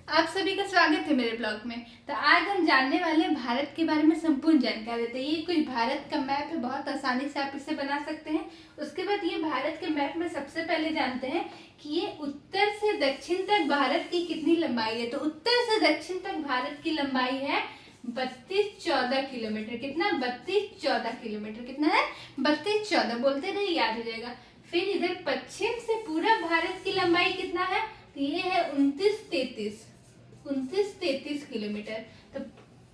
आप सभी का स्वागत है मेरे ब्लॉग में। तो आज हम जानने वाले हैं भारत के बारे में संपूर्ण जानकारी देते हैं। ये कुछ भारत का मैप है, बहुत आसानी से आप इसे बना सकते हैं। उसके बाद ये भारत के मैप में सबसे पहले जानते हैं कि ये उत्तर से दक्षिण तक भारत की कितनी लंबाई है। तो उत्तर से दक्षिण तक भारत की लंबाई है 32-14 किलोमीटर। कितना? 32-14 किलोमीटर। कितना है? 32-14। बोलते रहे, याद हो जाएगा। फिर इधर पश्चिम से पूरा भारत की लंबाई कितना है? तो ये है 29-33 किलोमीटर। तो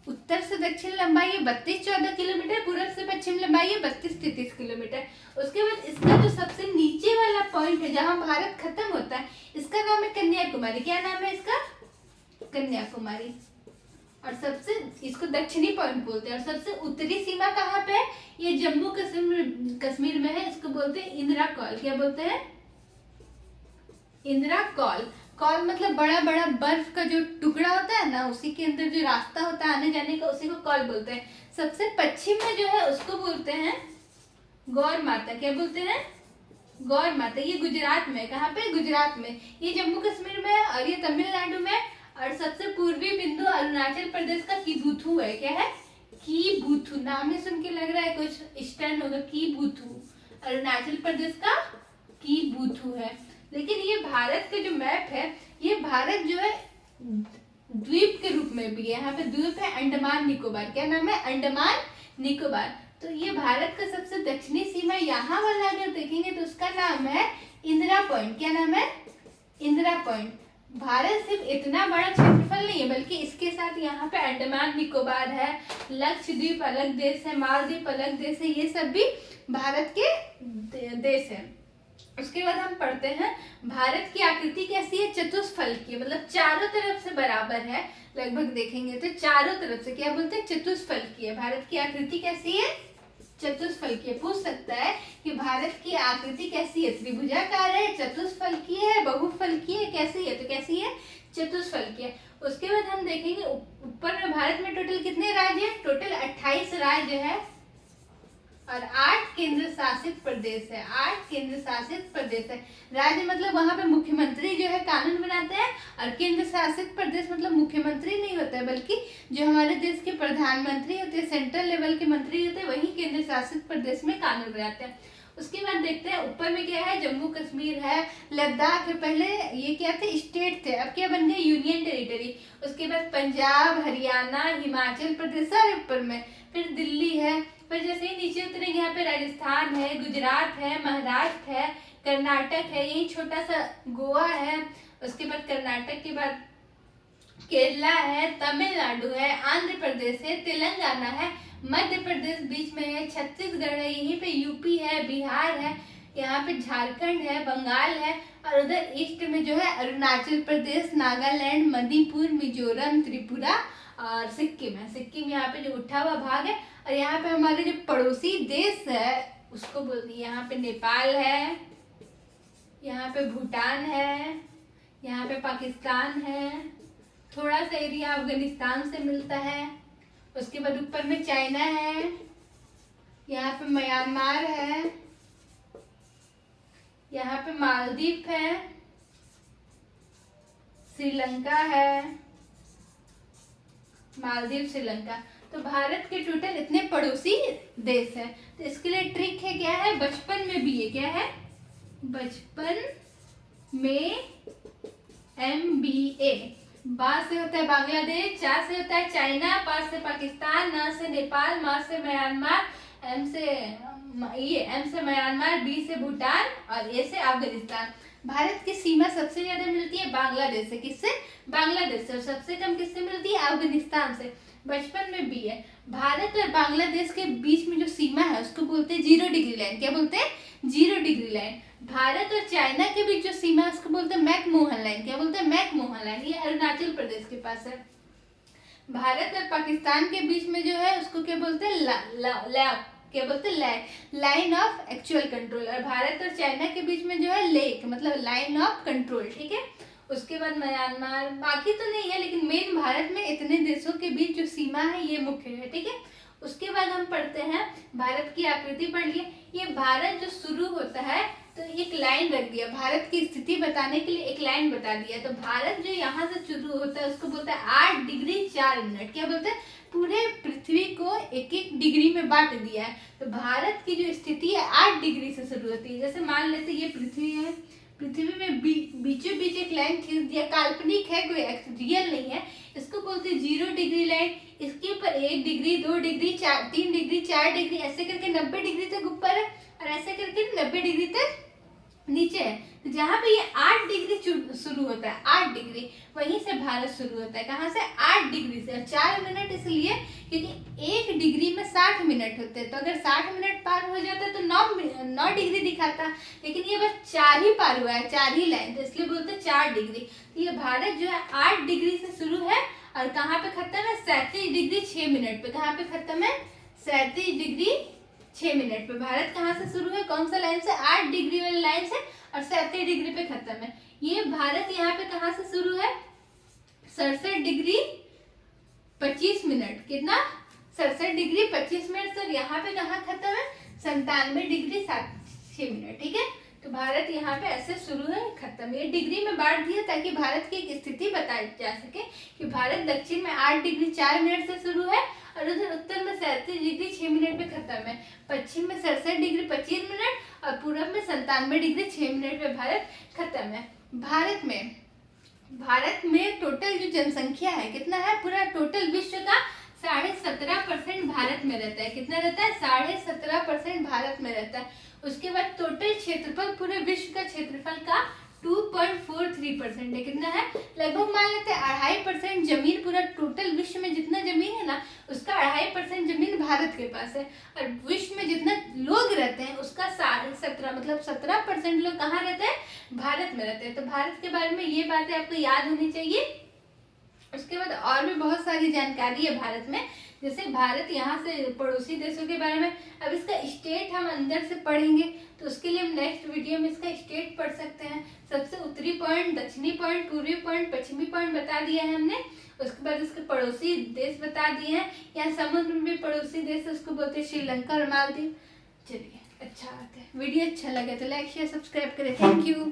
उत्तर से दक्षिण लंबाई है 32-14 किलोमीटर, पूर्व से पश्चिम लंबाई है 32-33 किलोमीटर। उसके बाद इसका जो सबसे नीचे वाला पॉइंट है जहां भारत खत्म होता है, इसका नाम है कन्याकुमारी। क्या नाम है इसका? कन्याकुमारी। और सबसे इसको दक्षिणी पॉइंट बोलते हैं। और सबसे उत्तरी सीमा कहाँ पे है? ये जम्मू कश्मीर में है। इसको बोलते हैं इंदिरा कॉल। क्या बोलते हैं? इंदिरा कॉल। कॉल मतलब बड़ा बड़ा बर्फ का जो टुकड़ा होता है ना, उसी के अंदर जो रास्ता होता है आने जाने का, उसी को कॉल बोलते हैं। सबसे पश्चिम में जो है उसको बोलते हैं गौर माता। क्या बोलते हैं? गौर माता। ये गुजरात में। कहाँ पे? गुजरात में। ये जम्मू कश्मीर में है और ये तमिलनाडु में। और सबसे पूर्वी बिंदु अरुणाचल प्रदेश का कीबुथु है। क्या है? कीबुथु। नाम ही सुन के लग रहा है कुछ स्टैंड होगा। कीबुथु अरुणाचल प्रदेश का कीबुथु है। लेकिन ये भारत का जो मैप है, ये भारत जो है द्वीप के रूप में भी है। यहाँ पे द्वीप है अंडमान निकोबार। क्या नाम है? अंडमान निकोबार। तो ये भारत का सबसे दक्षिणी सीमा यहाँ वाला अगर देखेंगे तो उसका नाम है इंदिरा पॉइंट। क्या नाम है? इंदिरा पॉइंट। भारत सिर्फ इतना बड़ा क्षेत्रफल नहीं है, बल्कि इसके साथ यहाँ पे अंडमान निकोबार है, लक्षद्वीप अलग देश है, मालदीव अलग देश है। ये सब भी भारत के देश है। उसके बाद हम पढ़ते हैं भारत की आकृति कैसी है? चतुष्फलकीय, मतलब चारों तरफ से बराबर है। लगभग देखेंगे तो चारों तरफ से क्या बोलते हैं? चतुष्फलकीय। भारत की आकृति कैसी है? चतुष्फलकीय। पूछ सकता है कि भारत की आकृति कैसी है? त्रिभुजाकार है, चतुष्फलकीय है, बहुफलकीय है, कैसी है? तो कैसी है? चतुष्फलकीय। उसके बाद हम देखेंगे ऊपर में भारत में टोटल कितने राज्य हैं? टोटल 28 राज्य है और 8 केंद्र शासित प्रदेश है। 8 केंद्र शासित प्रदेश है। राज्य मतलब वहां पे मुख्यमंत्री जो है कानून बनाते हैं, और केंद्र शासित प्रदेश मतलब मुख्यमंत्री नहीं होता है, बल्कि जो हमारे देश के प्रधानमंत्री होते हैं, सेंट्रल लेवल के मंत्री होते हैं, वही केंद्र शासित प्रदेश में कानून बनाते हैं। उसके बाद देखते हैं ऊपर में क्या है? जम्मू कश्मीर है, लद्दाख है। पहले ये क्या थे? स्टेट थे, अब क्या बन गए? Union territory. उसके बाद पंजाब, हरियाणा, हिमाचल प्रदेश सारे ऊपर में। फिर दिल्ली है। फिर जैसे ही नीचे उतरेंगे यहाँ पे राजस्थान है, गुजरात है, महाराष्ट्र है, कर्नाटक है, यही छोटा सा गोवा है। उसके बाद कर्नाटक के बाद केरला है, तमिलनाडु है, आंध्र प्रदेश है, तेलंगाना है, मध्य प्रदेश बीच में है, छत्तीसगढ़ है, यहीं पे यूपी है, बिहार है, यहाँ पे झारखंड है, बंगाल है। और उधर ईस्ट में जो है अरुणाचल प्रदेश, नागालैंड, मणिपुर, मिजोरम, त्रिपुरा और सिक्किम है। सिक्किम यहाँ पे जो उठा हुआ भाग है। और यहाँ पे हमारे जो पड़ोसी देश है उसको बोलते हैं, यहाँ पे नेपाल है, यहाँ पे भूटान है, यहाँ पे पाकिस्तान है, थोड़ा सा एरिया अफगानिस्तान से मिलता है। उसके बाद ऊपर में चाइना है, यहाँ पे म्यांमार है, यहाँ पे मालदीव है, श्रीलंका है, मालदीव, श्रीलंका। तो भारत के टोटल इतने पड़ोसी देश हैं। तो इसके लिए ट्रिक है, क्या है? बचपन में भी है। क्या है? बचपन में MBA। बा से होता है बांग्लादेश, चा से होता है चाइना, पा से पाकिस्तान, ना से नेपाल, मा से म्यांमार, एम से म्यांमार, बी से भूटान और ए से अफगानिस्तान। भारत की सीमा सबसे ज्यादा मिलती है बांग्लादेश से। किससे? बांग्लादेश से। और सबसे कम किससे मिलती है? अफगानिस्तान से। बचपन में भी है। भारत और बांग्लादेश के बीच में जो सीमा है उसको बोलते हैं 0 डिग्री लाइन। क्या बोलते हैं? 0 डिग्री लाइन। भारत और चाइना के बीच जो सीमा है उसको बोलते हैं मैकमोहन लाइन। क्या बोलते हैं? McMahon line. ये अरुणाचल प्रदेश के पास है। भारत और पाकिस्तान के बीच में जो है उसको क्या बोलते हैं? क्या बोलते हैं? Line of actual control. और भारत और चाइना के बीच में जो है लेक, मतलब लाइन ऑफ कंट्रोल। ठीक है। उसके बाद म्यांमार, बाकी तो नहीं है, लेकिन मेन भारत में इतने देशों के बीच जो सीमा है ये मुख्य है। ठीक है। उसके बाद हम पढ़ते हैं भारत की आकृति। पढ़ लिए। ये भारत जो शुरू होता है तो एक लाइन रख दिया, भारत की स्थिति बताने के लिए एक लाइन बता दिया। तो भारत जो यहाँ से शुरू होता है उसको बोलते हैं 8 डिग्री 4 मिनट। क्या बोलते हैं? पूरे पृथ्वी को एक एक डिग्री में बांट दिया है। तो भारत की जो स्थिति है 8 डिग्री से शुरू होती है। जैसे मान लेते ये पृथ्वी है, पृथ्वी में बीचों बीच एक लाइन खींच दिया, काल्पनिक है, कोई रियल नहीं है, इसको बोलते हैं 0 डिग्री लाइन। इसके ऊपर 1 डिग्री 2 डिग्री 3 डिग्री 4 डिग्री ऐसे करके 90 डिग्री तक ऊपर है और ऐसे करके 90 डिग्री तक नीचे है। तो जहाँ पे ये 8 डिग्री शुरू होता है, 8 डिग्री, वहीं से भारत शुरू होता है। कहाँ से? 8 डिग्री से। और 4 मिनट इसलिए क्योंकि 1 डिग्री में 60 मिनट होते हैं। तो अगर 60 मिनट पार हो जाता है तो 9 डिग्री दिखाता, लेकिन ये बस 4 ही पार हुआ है, 4 ही लाइन, तो इसलिए बोलते हैं 4 डिग्री। तो ये भारत जो है 8 डिग्री से शुरू है और कहाँ पे खत्म है? 37 डिग्री 6 मिनट पे। कहाँ पे खत्म है? 37 डिग्री 6 मिनट पे। भारत कहाँ से शुरू है? कौन सा लाइन से? 8 डिग्री वाली लाइन से, और 37 डिग्री पे खत्म है। ये भारत यहाँ पे कहाँ से शुरू है? 67 डिग्री 25 मिनट। कितना? 67 डिग्री 25 मिनट। सर यहाँ पे कहाँ खत्म है? 97 डिग्री 6 मिनट। ठीक है, तो भारत यहाँ पे ऐसे शुरू है, खत्म। ये डिग्री में बांट दिया ताकि भारत की एक स्थिति बताई जा सके कि भारत दक्षिण में 8 डिग्री 4 मिनट से शुरू है और उधर उत्तर में 37 डिग्री 6 मिनट पे खत्म है। पश्चिम में 67 डिग्री 25 मिनट और पूरब में 97 डिग्री 6 मिनट पे भारत खत्म है। भारत में टोटल जो जनसंख्या है कितना है? पूरा टोटल विश्व का 17.5% भारत में रहता है। कितना रहता है? 17.5% भारत में रहता है। उसके बाद टोटल क्षेत्रफल पूरे विश्व का क्षेत्रफल का 2.43% है। कितना है? लगभग मान लेते हैं 2.5% जमीन, पूरा टोटल विश्व में जितना जमीन है ना उसका 2.5% जमीन भारत के पास है। और विश्व में जितना लोग रहते हैं उसका 17.5 मतलब 17% लोग कहाँ रहते हैं? भारत में रहते हैं। तो भारत के बारे में ये बातें आपको याद होनी चाहिए। उसके बाद और भी बहुत सारी जानकारी है भारत में, जैसे भारत यहाँ से पड़ोसी देशों के बारे में। अब इसका स्टेट हम अंदर से पढ़ेंगे तो उसके लिए हम नेक्स्ट वीडियो में इसका स्टेट पढ़ सकते हैं। सबसे उत्तरी पॉइंट, दक्षिणी पॉइंट, पूर्वी पॉइंट, पश्चिमी पॉइंट बता दिया है हमने। उसके बाद इसके पड़ोसी देश बता दिए हैं। यहाँ समुद्र में पड़ोसी देश उसको बोलते हैं श्रीलंका और मालदीव। चलिए, अच्छा बात है। वीडियो अच्छा लगे तो लाइक शेयर सब्सक्राइब करें। Thank you.